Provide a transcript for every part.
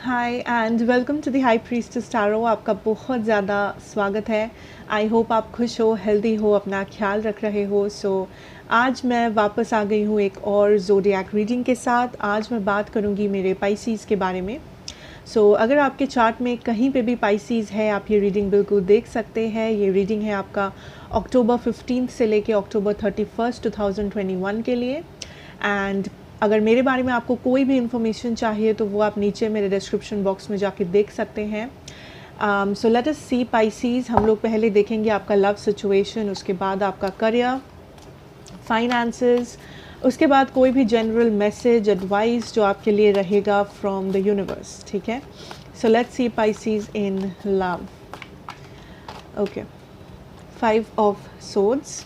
Hi and welcome to the high priestess tarot. आपका बहुत ज़्यादा स्वागत है। आई होप आप खुश हो, हेल्दी हो, अपना ख्याल रख रहे हो। आज मैं वापस आ गई हूँ एक और ज़ोडिएक रीडिंग के साथ। आज मैं बात करूँगी मेरे पाइसीज़ के बारे में। अगर आपके चार्ट में कहीं पे भी पाइसीज़ है, आप ये रीडिंग बिल्कुल देख सकते हैं। ये रीडिंग है आपका अक्टूबर 15 से लेके अक्टूबर 31 2021 के लिए। एंड अगर मेरे बारे में आपको कोई भी इन्फॉर्मेशन चाहिए तो वो आप नीचे मेरे डिस्क्रिप्शन बॉक्स में जाके देख सकते हैं। सो लेट अस सी पाइसीज़। हम लोग पहले देखेंगे आपका लव सिचुएशन, उसके बाद आपका करियर, फाइनेंसेस, उसके बाद कोई भी जनरल मैसेज, एडवाइस जो आपके लिए रहेगा फ्रॉम द यूनिवर्स। ठीक है, so let's see Pisces in love. Okay, 5 of swords,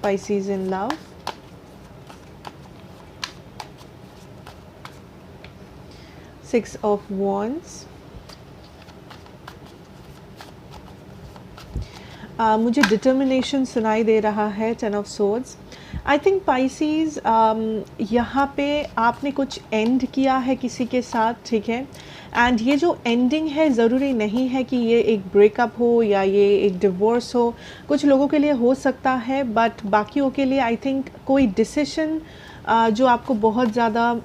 Pisces in love. Six of Wands. मुझे डिटर्मिनेशन सुनाई दे रहा है। 10 of Swords. I think Pisces यहाँ पे आपने कुछ एंड किया है किसी के साथ, ठीक है। एंड ये जो एंडिंग है ज़रूरी नहीं है कि ये एक ब्रेकअप हो या ये एक डिवोर्स हो। कुछ लोगों के लिए हो सकता है, बट बाकियों के लिए आई थिंक कोई डिसीशन जो आपको बहुत ज़्यादा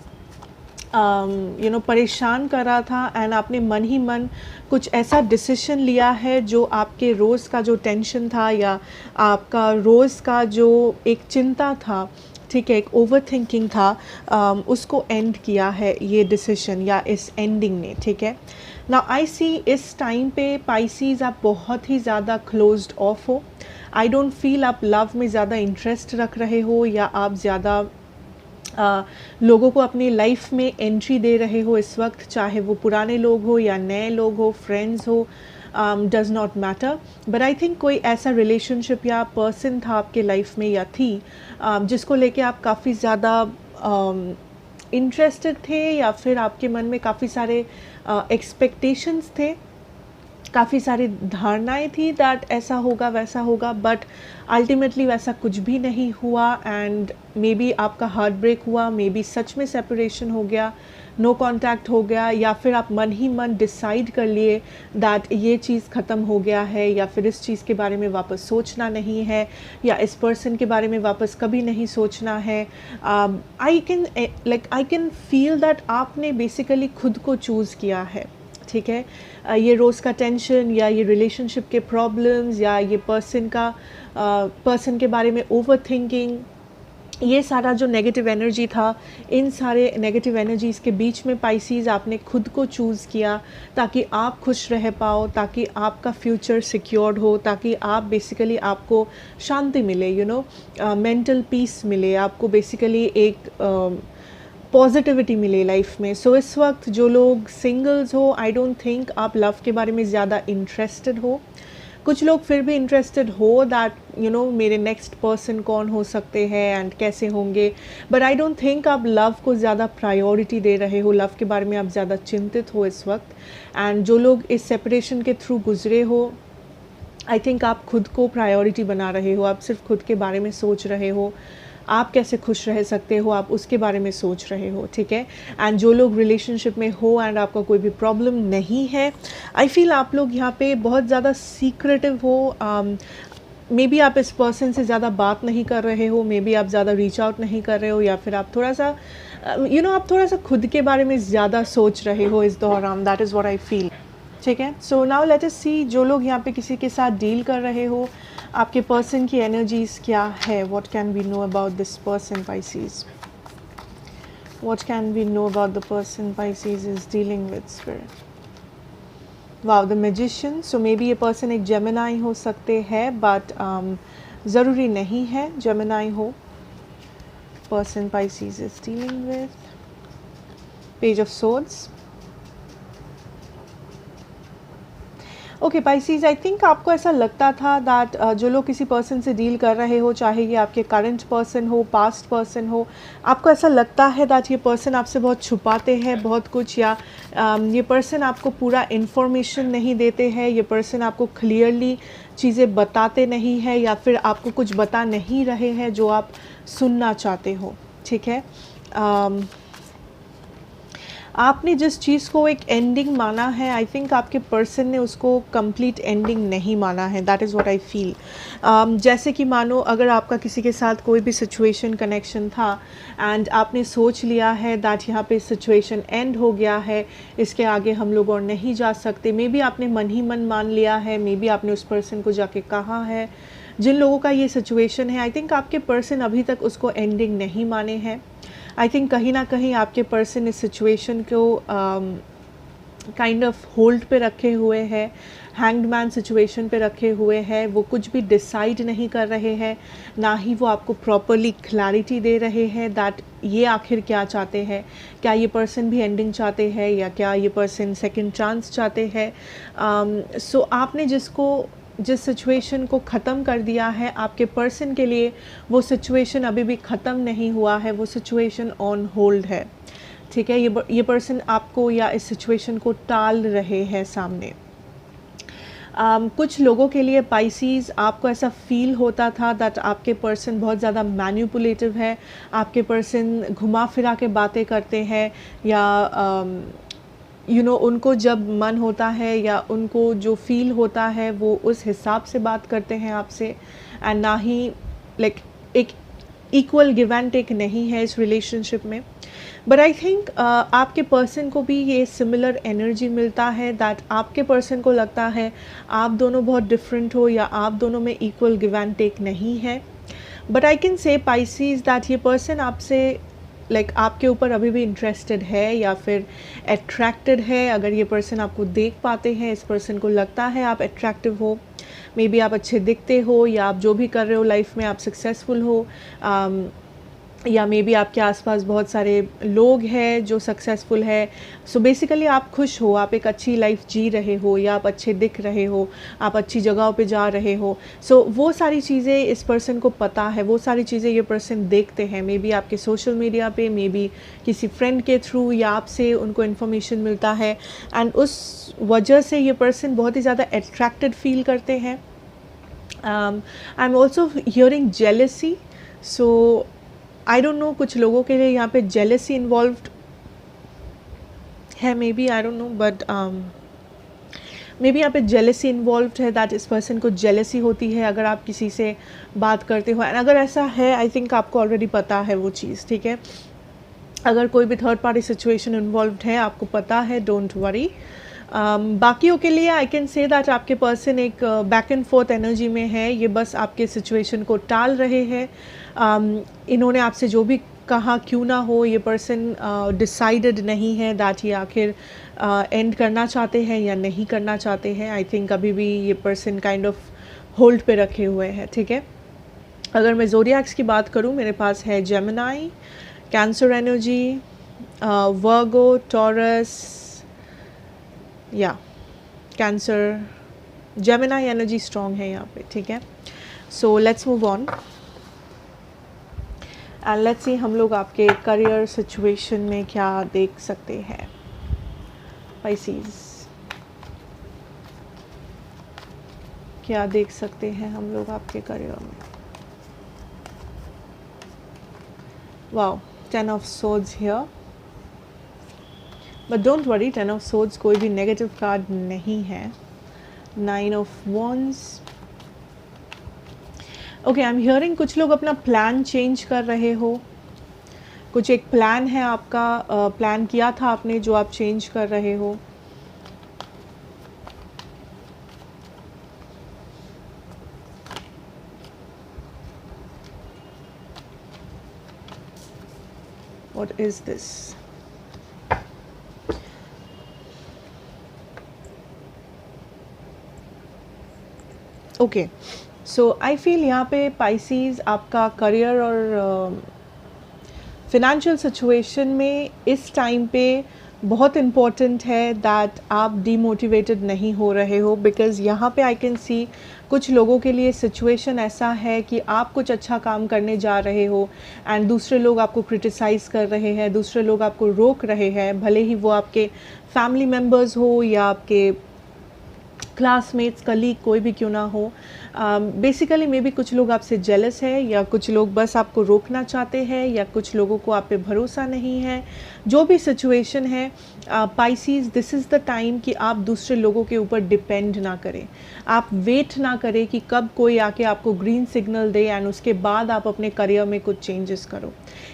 परेशान कर रहा था, एंड आपने मन ही मन कुछ ऐसा डिसीजन लिया है जो आपके रोज़ का जो टेंशन था या आपका रोज़ का जो एक चिंता था, ठीक है, एक ओवर थिंकिंग था, उसको एंड किया है ये डिसीजन या इस एंडिंग ने, ठीक है। नाउ आई सी इस टाइम पे पाइसीज़ आप बहुत ही ज़्यादा क्लोज्ड ऑफ हो। आई डोंट फील आप लव में ज़्यादा इंटरेस्ट रख रहे हो या आप ज़्यादा लोगों को अपनी लाइफ में एंट्री दे रहे हो इस वक्त, चाहे वो पुराने लोग हो या नए लोग हो, फ्रेंड्स हो, does not matter. But I think कोई ऐसा रिलेशनशिप या पर्सन था आपके लाइफ में या थी जिसको लेके आप काफ़ी ज़्यादा इंटरेस्टेड थे, या फिर आपके मन में काफ़ी सारे एक्सपेक्टेशंस थे, काफ़ी सारी धारणाएं थी दैट ऐसा होगा वैसा होगा, बट अल्टीमेटली वैसा कुछ भी नहीं हुआ। एंड मे बी आपका हार्ट ब्रेक हुआ, मे बी सच में सेपरेशन हो गया, नो कांटेक्ट हो गया, या फिर आप मन ही मन डिसाइड कर लिए दैट ये चीज़ ख़त्म हो गया है, या फिर इस चीज़ के बारे में वापस सोचना नहीं है, या इस पर्सन के बारे में वापस कभी नहीं सोचना है। आई कैन फील दैट आपने बेसिकली खुद को चूज़ किया है, ठीक है। ये रोज़ का टेंशन या ये रिलेशनशिप के प्रॉब्लम्स या ये पर्सन के बारे में ओवर थिंकिंग, ये सारा जो नेगेटिव एनर्जी था, इन सारे नेगेटिव एनर्जीज़ के बीच में पाइसीज़ आपने खुद को चूज़ किया ताकि आप खुश रह पाओ, ताकि आपका फ्यूचर सिक्योर्ड हो, ताकि आप बेसिकली आपको शांति मिले, मेंटल पीस मिले, आपको बेसिकली एक पॉजिटिविटी मिले लाइफ में। इस वक्त जो लोग सिंगल्स हो, आई डोंट थिंक आप लव के बारे में ज़्यादा इंटरेस्टेड हो। कुछ लोग फिर भी इंटरेस्टेड हो दैट मेरे नेक्स्ट पर्सन कौन हो सकते हैं एंड कैसे होंगे, बट आई डोंट थिंक आप लव को ज़्यादा प्रायोरिटी दे रहे हो, लव के बारे में आप ज़्यादा चिंतित हो इस वक्त। एंड जो लोग इस सेपरेशन के थ्रू गुजरे हो, आई थिंक आप खुद को प्रायोरिटी बना रहे हो, आप सिर्फ खुद के बारे में सोच रहे हो, आप कैसे खुश रह सकते हो, आप उसके बारे में सोच रहे हो, ठीक है। एंड जो लोग रिलेशनशिप में हो एंड आपका कोई भी प्रॉब्लम नहीं है, आई फील आप लोग यहाँ पे बहुत ज़्यादा सीक्रेटिव हो। मे बी आप इस पर्सन से ज़्यादा बात नहीं कर रहे हो, मे बी आप ज़्यादा रीच आउट नहीं कर रहे हो, या फिर आप थोड़ा सा आप थोड़ा सा खुद के बारे में ज़्यादा सोच रहे हो इस दौरान। That is what I feel, ठीक है। सो नाउ लेट अस सी, जो लोग यहाँ पे किसी के साथ डील कर रहे हो, आपके पर्सन की एनर्जीज क्या है। What can we know about this person Pisces? What can we know about the person Pisces is dealing with spirit? Wow, the magician. So maybe ये पर्सन एक जेमिनाई हो सकते हैं, बट ज़रूरी नहीं है जेमिनाई हो। Person Pisces is dealing with page of swords. Okay Pisces, I think आपको ऐसा लगता था दैट जो लोग किसी पर्सन से डील कर रहे हो, चाहे ये आपके करंट पर्सन हो, पास्ट पर्सन हो, आपको ऐसा लगता है दैट ये पर्सन आपसे बहुत छुपाते हैं बहुत कुछ, या ये पर्सन आपको पूरा इन्फॉर्मेशन नहीं देते हैं, ये पर्सन आपको क्लियरली चीज़ें बताते नहीं हैं, या फिर आपको कुछ बता नहीं रहे हैं जो आप सुनना चाहते हो, ठीक है। आपने जिस चीज़ को एक एंडिंग माना है, आई थिंक आपके पर्सन ने उसको कंप्लीट एंडिंग नहीं माना है, that is what I feel. जैसे कि मानो अगर आपका किसी के साथ कोई भी सिचुएशन कनेक्शन था एंड आपने सोच लिया है दैट यहाँ पे सिचुएशन एंड हो गया है, इसके आगे हम लोग और नहीं जा सकते, मे बी आपने मन ही मन मान लिया है, मे बी आपने उस पर्सन को जाके कहा है। जिन लोगों का ये सिचुएशन है, आई थिंक आपके पर्सन अभी तक उसको एंडिंग नहीं माने हैं। आई थिंक कहीं ना कहीं आपके पर्सन इस सिचुएशन को काइंड ऑफ होल्ड पे रखे हुए हैं, हैंग्ड मैन सिचुएशन पे रखे हुए हैं। वो कुछ भी डिसाइड नहीं कर रहे हैं, ना ही वो आपको प्रॉपरली क्लैरिटी दे रहे हैं दैट ये आखिर क्या चाहते हैं। क्या ये पर्सन भी एंडिंग चाहते हैं या क्या ये पर्सन सेकंड चांस चाहते हैं। सो आपने जिस सिचुएशन को ख़त्म कर दिया है, आपके पर्सन के लिए वो सिचुएशन अभी भी ख़त्म नहीं हुआ है, वो सिचुएशन ऑन होल्ड है। ठीक है, ये पर्सन आपको या इस सिचुएशन को टाल रहे हैं सामने। कुछ लोगों के लिए पाइसीज़, आपको ऐसा फील होता था दैट आपके पर्सन बहुत ज़्यादा मैनिपुलेटिव है, आपके पर्सन घुमा फिरा के बातें करते हैं, या उनको जब मन होता है या उनको जो फील होता है वो उस हिसाब से बात करते हैं आपसे, एंड ना ही लाइक एक इक्वल गिव एंड टेक नहीं है इस रिलेशनशिप में। बट आई थिंक आपके पर्सन को भी ये सिमिलर एनर्जी मिलता है दैट आपके पर्सन को लगता है आप दोनों बहुत डिफरेंट हो या आप दोनों में इक्वल गिव एंड टेक नहीं है। But I can say Pisces that ये पर्सन आपसे आपके ऊपर अभी भी इंटरेस्टेड है या फिर अट्रैक्टेड है। अगर ये पर्सन आपको देख पाते हैं, इस पर्सन को लगता है आप अट्रैक्टिव हो, मे बी आप अच्छे दिखते हो, या आप जो भी कर रहे हो लाइफ में आप सक्सेसफुल हो, या मे बी आपके आसपास बहुत सारे लोग हैं जो सक्सेसफुल है। सो बेसिकली आप खुश हो, आप एक अच्छी लाइफ जी रहे हो, या आप अच्छे दिख रहे हो, आप अच्छी जगहों पे जा रहे हो। सो वो सारी चीज़ें इस पर्सन को पता है, वो सारी चीज़ें ये पर्सन देखते हैं, मे बी आपके सोशल मीडिया पे, मे बी किसी फ्रेंड के थ्रू, या आपसे उनको इन्फॉर्मेशन मिलता है, एंड उस वजह से ये पर्सन बहुत ही ज़्यादा अट्रैक्टेड फील करते हैं। I am also hearing jealousy. So I don't know, कुछ लोगों के लिए यहाँ पे जेलसी इन्वॉल्व्ड है, may be, I don't know, but may be यहाँ पे जेलसी इन्वॉल्व्ड है, दैट इस पर्सन को जेलसी होती है अगर आप किसी से बात करते हो। एंड अगर ऐसा है, आई थिंक आपको ऑलरेडी पता है वो चीज़, ठीक है। अगर कोई भी थर्ड पार्टी सिचुएशन इन्वॉल्व्ड है, आपको पता है, डोंट वरी। बाकियों के लिए आई कैन से दैट आपके पर्सन एक बैक एंड फोर्थ एनर्जी में है, ये बस आपके सिचुएशन को टाल रहे हैं। इन्होंने आपसे जो भी कहा क्यों ना हो, ये पर्सन डिसाइडेड नहीं है दैट ये आखिर एंड करना चाहते हैं या नहीं करना चाहते हैं। आई थिंक अभी भी ये पर्सन काइंड ऑफ होल्ड पे रखे हुए हैं, ठीक है। अगर मैं ज़ोडिएक्स की बात करूँ, मेरे पास है जेमिनाई, कैंसर एनर्जी, वर्गो, टॉरस, या कैंसर, जेमिनाई एनर्जी स्ट्रॉन्ग है यहाँ पे, ठीक है। So let's move on and let's see हम लोग आपके करियर सिचुएशन में क्या देख सकते हैं। पाइसीज, क्या देख सकते हैं हम लोग आपके करियर में। Wow, 10 of swords here, but don't worry, 10 of swords कोई भी नेगेटिव कार्ड नहीं है। 9 of wands, okay, I am hearing कुछ लोग अपना प्लान चेंज कर रहे हो। कुछ एक प्लान है आपका, प्लान किया था आपने जो आप चेंज कर रहे हो। What is this? Okay, so I feel यहाँ पे पाइसीज आपका करियर और फिनेंशियल सिचुएशन में इस टाइम पे बहुत इम्पॉर्टेंट है दैट आप डीमोटिवेटेड नहीं हो रहे हो, बिकॉज़ यहाँ पे आई कैन सी कुछ लोगों के लिए सिचुएशन ऐसा है कि आप कुछ अच्छा काम करने जा रहे हो एंड दूसरे लोग आपको क्रिटिसाइज़ कर रहे हैं, दूसरे लोग आपको रोक रहे हैं, भले ही वो आपके फैमिली मेम्बर्स हो या आपके क्लासमेट्स, कलीग, कोई भी क्यों ना हो। बेसिकली मे बी कुछ लोग आपसे जेलस है, या कुछ लोग बस आपको रोकना चाहते हैं, या कुछ लोगों को आप पे भरोसा नहीं है। जो भी सिचुएशन है, Pisces, this is the time कि आप दूसरे लोगों के ऊपर डिपेंड ना करें। आप वेट ना करें कि कब कोई आके आपको ग्रीन सिग्नल दे एंड उसके बाद आप अपने करियर में कुछ चेंजेस करो।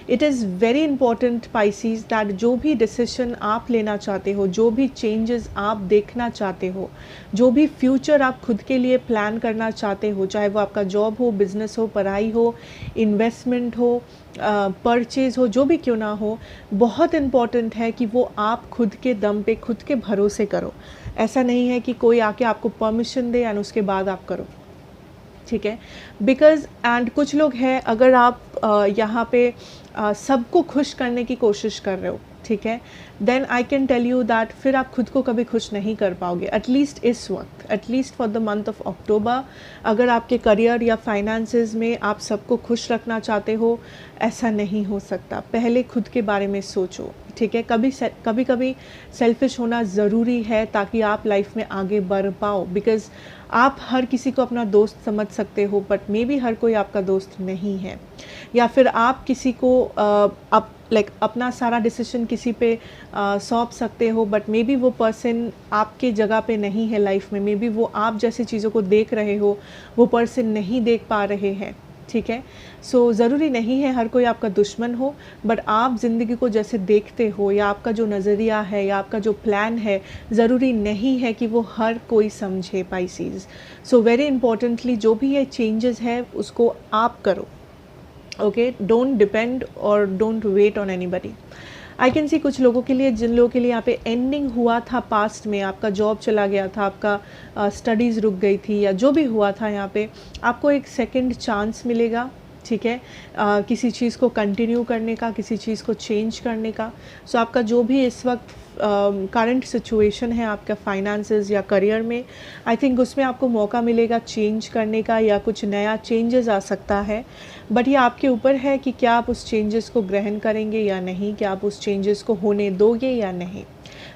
It is very important Pisces that जो भी डिसीजन आप लेना चाहते हो, जो भी चेंजेस आप देखना चाहते हो, जो भी फ्यूचर आप खुद के लिए प्लान करना चाहते हो, चाहे वो आपका जॉब हो, बिजनेस हो, पढ़ाई हो, इन्वेस्टमेंट हो, परचेज हो, जो भी क्यों ना हो, बहुत इम्पॉर्टेंट है कि वो आप खुद के दम पे, खुद के भरोसे करो। ऐसा नहीं है कि कोई आके आपको परमिशन दे एंड उसके बाद आप करो, ठीक है। बिकॉज एंड कुछ लोग हैं, अगर आप यहाँ पे सबको खुश करने की कोशिश कर रहे हो, ठीक है, then I can tell you that फिर आप खुद को कभी खुश नहीं कर पाओगे, एटलीस्ट इस वक्त, at least for the month of October. अगर आपके करियर या फाइनेंसेस में आप सबको खुश रखना चाहते हो, ऐसा नहीं हो सकता। पहले खुद के बारे में सोचो, ठीक है। कभी कभी सेल्फिश होना ज़रूरी है ताकि आप लाइफ में आगे बढ़ पाओ। बिकॉज आप हर किसी को अपना दोस्त समझ सकते हो, बट मे बी हर कोई आपका दोस्त नहीं है। या फिर आप किसी को अपना सारा डिसीजन किसी पे सौंप सकते हो, बट मे बी वो पर्सन आपके जगह पे नहीं है लाइफ में। मे बी वो आप जैसी चीज़ों को देख रहे हो, वो पर्सन नहीं देख पा रहे हैं, ठीक है। सो ज़रूरी नहीं है हर कोई आपका दुश्मन हो, बट आप ज़िंदगी को जैसे देखते हो, या आपका जो नज़रिया है, या आपका जो प्लान है, ज़रूरी नहीं है कि वो हर कोई समझे, पाइसीज़। सो वेरी इंपॉर्टेंटली जो भी ये चेंजेस है उसको आप करो, ओके। डोंट डिपेंड और don't wait on anybody. I can see कुछ लोगों के लिए, जिन लोगों के लिए यहाँ पे एंडिंग हुआ था पास्ट में, आपका जॉब चला गया था, आपका स्टडीज़ रुक गई थी, या जो भी हुआ था, यहाँ पे आपको एक सेकंड चांस मिलेगा, ठीक है, किसी चीज़ को कंटिन्यू करने का, किसी चीज़ को चेंज करने का। सो आपका जो भी इस वक्त करंट सिचुएशन है आपका फाइनेंसेस या करियर में, आई थिंक उसमें आपको मौका मिलेगा चेंज करने का, या कुछ नया चेंजेस आ सकता है। बट ये आपके ऊपर है कि क्या आप उस चेंजेस को ग्रहण करेंगे या नहीं, क्या आप उस चेंजेस को होने दोगे या नहीं।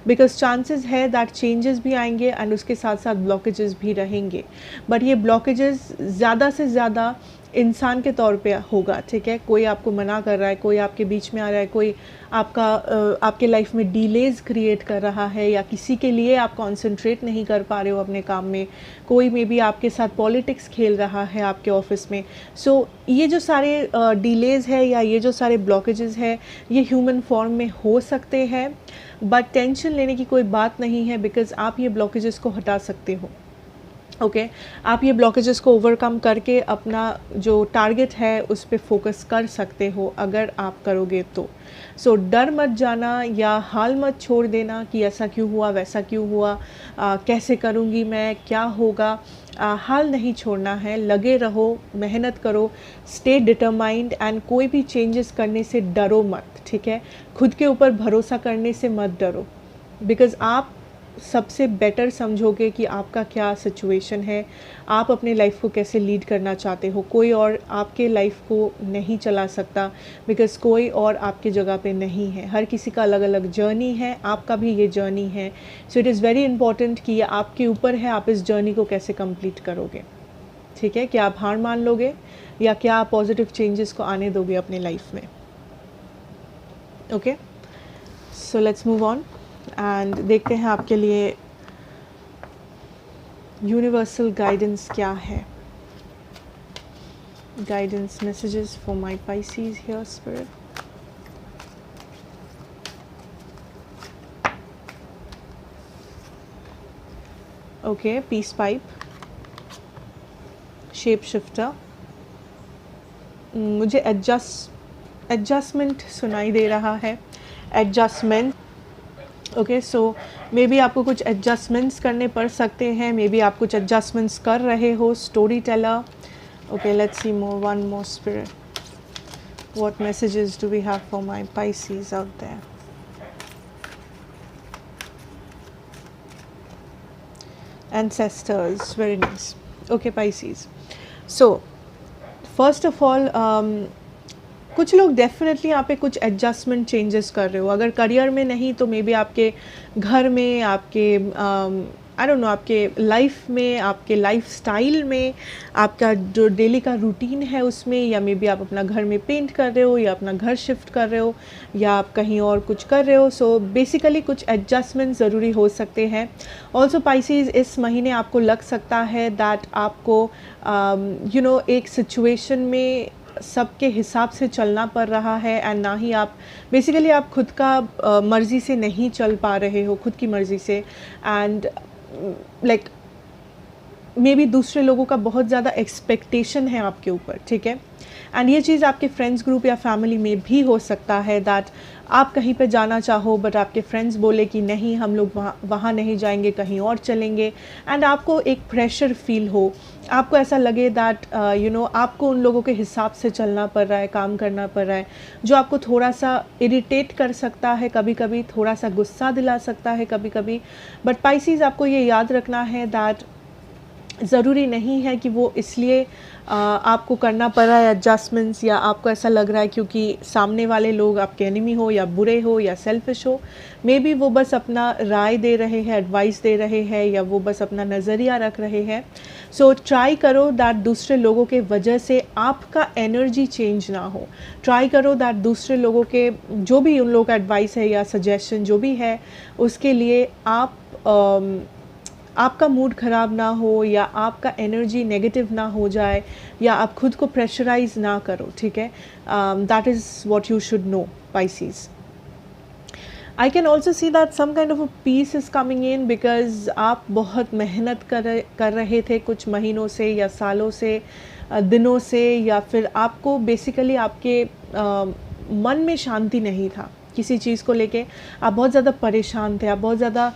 बिकॉज चांसेस है दैट चेंजेस भी आएंगे एंड उसके साथ साथ ब्लॉकेजेस भी रहेंगे, बट ये ब्लॉकेजेस ज़्यादा से ज़्यादा इंसान के तौर पे होगा, ठीक है। कोई आपको मना कर रहा है, कोई आपके बीच में आ रहा है, कोई आपके लाइफ में डिलेज क्रिएट कर रहा है, या किसी के लिए आप कंसंट्रेट नहीं कर पा रहे हो अपने काम में, कोई मे बी आपके साथ पॉलिटिक्स खेल रहा है आपके ऑफिस में। सो ये जो सारे डिलेज है, या ये जो सारे ब्लॉकेजेस है, ये ह्यूमन फॉर्म में हो सकते हैं, बट टेंशन लेने की कोई बात नहीं है। बिकॉज आप ये ब्लॉकेजेस को हटा सकते हो, ओके। आप ये ब्लॉकेजेस को ओवरकम करके अपना जो टारगेट है उस पर फोकस कर सकते हो, अगर आप करोगे तो। सो डर मत जाना, या हाल मत छोड़ देना कि ऐसा क्यों हुआ, वैसा क्यों हुआ, कैसे करूँगी मैं, क्या होगा। हाल नहीं छोड़ना है, लगे रहो, मेहनत करो, स्टे डिटरमाइंड, एंड कोई भी चेंजेस करने से डरो मत, ठीक है। खुद के ऊपर भरोसा करने से मत डरो, बिकॉज़ आप सबसे बेटर समझोगे कि आपका क्या सिचुएशन है, आप अपने लाइफ को कैसे लीड करना चाहते हो। कोई और आपके लाइफ को नहीं चला सकता, बिकॉज़ कोई और आपके जगह पे नहीं है। हर किसी का अलग अलग जर्नी है, आपका भी ये जर्नी है। So it is very important कि ये आपके ऊपर है, आप इस जर्नी को कैसे कंप्लीट करोगे, ठीक है। क्या आप हार मान लोगे, या क्या आप पॉजिटिव चेंजेस को आने दोगे अपने लाइफ में, okay. So let's move on and देखते हैं आपके लिए यूनिवर्सल गाइडेंस क्या है। Guidance messages for my Pisces here spirit. Okay, peace pipe, shape shifter, मुझे एडजस्टमेंट सुनाई दे रहा है, adjustment. Okay, so maybe आपको कुछ एडजस्टमेंट्स करने पड़ सकते हैं, मे बी आप कुछ एडजस्टमेंट्स कर रहे हो। Story teller, okay, let's see one more spirit, what messages do we have for my Pisces out there. Ancestors, very nice. Okay Pisces, so first of all कुछ लोग डेफिनेटली यहाँ पे कुछ एडजस्टमेंट चेंजेस कर रहे हो। अगर करियर में नहीं तो मे बी आपके घर में, आपके आई डोंट नो आपके लाइफ में, आपके लाइफस्टाइल में, आपका जो डेली का रूटीन है उसमें, या मे बी आप अपना घर में पेंट कर रहे हो, या अपना घर शिफ्ट कर रहे हो, या आप कहीं और कुछ कर रहे हो. सो बेसिकली कुछ एडजस्टमेंट ज़रूरी हो सकते हैं. ऑल्सो पाइसेस, इस महीने आपको लग सकता है दैट आपको यू नो एक सिचुएशन में सबके हिसाब से चलना पड़ रहा है, एंड ना ही आप बेसिकली आप खुद का मर्ज़ी से नहीं चल पा रहे हो, खुद की मर्ज़ी से. एंड लाइक मे बी दूसरे लोगों का बहुत ज़्यादा एक्सपेक्टेशन है आपके ऊपर, ठीक है. एंड ये चीज़ आपके फ्रेंड्स ग्रुप या फैमिली में भी हो सकता है दैट आप कहीं पे जाना चाहो बट आपके फ्रेंड्स बोले कि नहीं, हम लोग वहाँ नहीं जाएंगे, कहीं और चलेंगे. एंड आपको एक प्रेशर फील हो, आपको ऐसा लगे दैट यू नो आपको उन लोगों के हिसाब से चलना पड़ रहा है, काम करना पड़ रहा है, जो आपको थोड़ा सा इरिटेट कर सकता है, कभी कभी थोड़ा सा गुस्सा दिला सकता है कभी कभी. बट पाइसेस, आपको ये याद रखना है दैट ज़रूरी नहीं है कि वो इसलिए आपको करना पड़ रहा है एडजस्टमेंट्स, या आपको ऐसा लग रहा है क्योंकि सामने वाले लोग आपके एनिमी हो, या बुरे हो, या सेल्फिश हो. मे बी वो बस अपना राय दे रहे हैं, एडवाइस दे रहे हैं, या वो बस अपना नज़रिया रख रहे हैं. सो ट्राई करो दैट दूसरे लोगों के वजह से आपका एनर्जी चेंज ना हो. ट्राई करो दैट दूसरे लोगों के जो भी उन लोगों का एडवाइस है या सजेशन जो भी है, उसके लिए आपका मूड ख़राब ना हो, या आपका एनर्जी नेगेटिव ना हो जाए, या आप खुद को प्रेशराइज ना करो, ठीक है. That is what you should know, Pisces. I can also see that some kind of a peace is coming in, because आप बहुत मेहनत कर रहे थे कुछ महीनों से या सालों से, दिनों से, या फिर आपको बेसिकली आपके मन में शांति नहीं था किसी चीज़ को लेके. आप बहुत ज़्यादा परेशान थे, आप बहुत ज़्यादा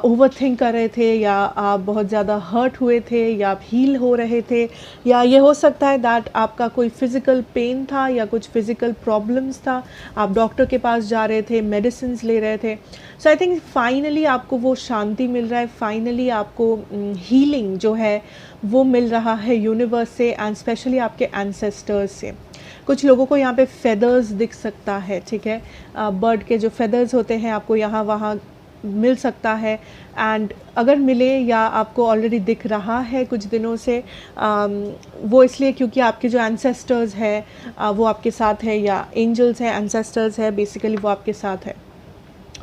ओवर थिंक कर रहे थे, या आप बहुत ज़्यादा हर्ट हुए थे, या आप हील हो रहे थे, या ये हो सकता है दैट आपका कोई फिज़िकल पेन था या कुछ फिज़िकल प्रॉब्लम्स था, आप डॉक्टर के पास जा रहे थे, मेडिसिन ले रहे थे. सो आई थिंक फाइनली आपको वो शांति मिल रहा है, फाइनली आपको हीलिंग जो है वो मिल रहा है यूनिवर्स से, एंड स्पेशली आपके एंसेस्टर्स से. कुछ लोगों को यहाँ पे फेदर्स दिख सकता है, ठीक है. बर्ड के जो फेदर्स होते हैं आपको यहाँ वहाँ मिल सकता है. एंड अगर मिले या आपको ऑलरेडी दिख रहा है कुछ दिनों से, वो इसलिए क्योंकि आपके जो एंसेस्टर्स है वो आपके साथ है, या एंजल्स हैं, एंसेस्टर्स है, बेसिकली वो आपके साथ है.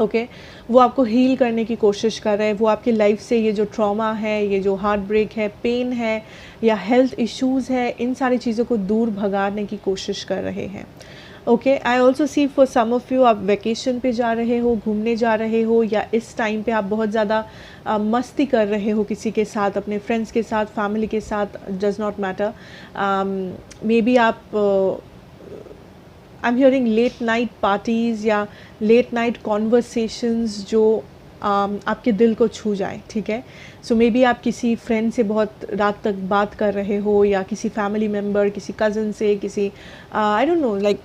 ओके वो आपको हील करने की कोशिश कर रहे हैं. वो आपकी लाइफ से ये जो ट्रॉमा है, ये जो हार्ट ब्रेक है, पेन है, या हेल्थ इश्यूज़ है, इन सारी चीज़ों को दूर भगाने की कोशिश कर रहे हैं. Okay I also see for some of you, आप वेकेशन पे जा रहे हो, घूमने जा रहे हो, या इस टाइम पे आप बहुत ज़्यादा मस्ती कर रहे हो किसी के साथ, अपने फ्रेंड्स के साथ, फैमिली के साथ, does not matter. May be आप I am hearing late night parties या लेट नाइट कॉन्वर्सेशंस जो आपके दिल को छू जाए, ठीक है. सो मे बी आप किसी फ्रेंड से बहुत रात तक बात कर रहे हो, या किसी फैमिली मेम्बर, किसी कज़न से, किसी आई डोंट नो, लाइक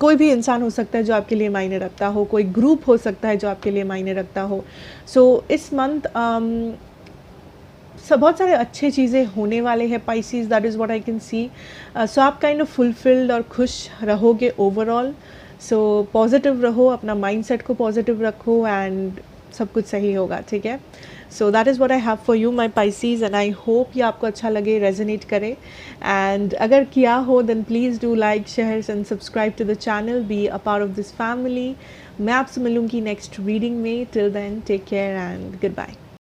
कोई भी इंसान हो सकता है जो आपके लिए मायने रखता हो, कोई ग्रुप हो सकता है जो आपके लिए मायने रखता हो. सो इस मंथ सब बहुत सारे अच्छे चीज़ें होने वाले हैं Pisces, that is what I can see. So आप काइंड ऑफ फुलफिल्ड और खुश रहोगे ओवरऑल. सो पॉजिटिव रहो, अपना माइंडसेट को पॉजिटिव रखो, एंड सब कुछ सही होगा, ठीक है. So that is what I have for you my Pisces, and I hope ये आपको अच्छा लगे, रेजोनेट करे. एंड अगर किया हो then please do like, share and subscribe to the channel, be a part of this family. मैं आपसे मिलूँगी नेक्स्ट रीडिंग में. Till then take care and good bye.